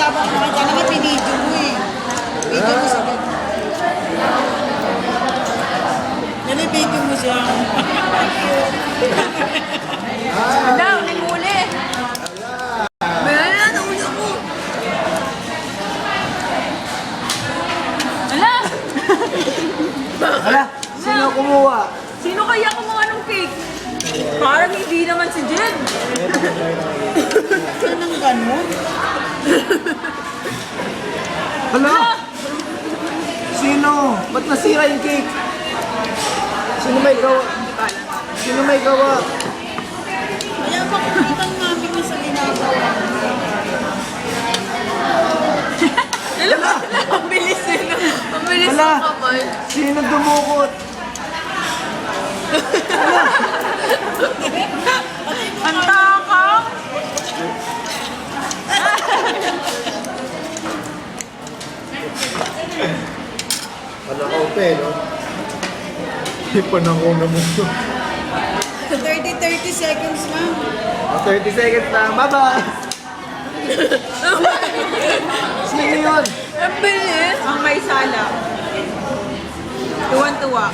habang nakita naman, pinidyo mo eh. Video mo sa bed. Nalibidyo mo siya. Wala, may muli. Wala, nauli ako. Wala. Ala, sino kumuha? Sino kaya kumuha ng cake? Parang hindi naman si Jen. Saan ang gano'n? Hala! Sino? Ba't nasira yung cake? Sino may gawa? Sino may gawa? Kaya makikita ng mami mo sa ginagawa. Hala! Ang bilis eh. Ang bilis Hala! ng kamay. Sino dumukot? Ang takang. Wala ka upe, no? Hindi pa nanguna mo. 30 seconds lang. 30 seconds na. Bye-bye! Sino yun? Ang bilis. Ang may sala. Tuwan-tuwa.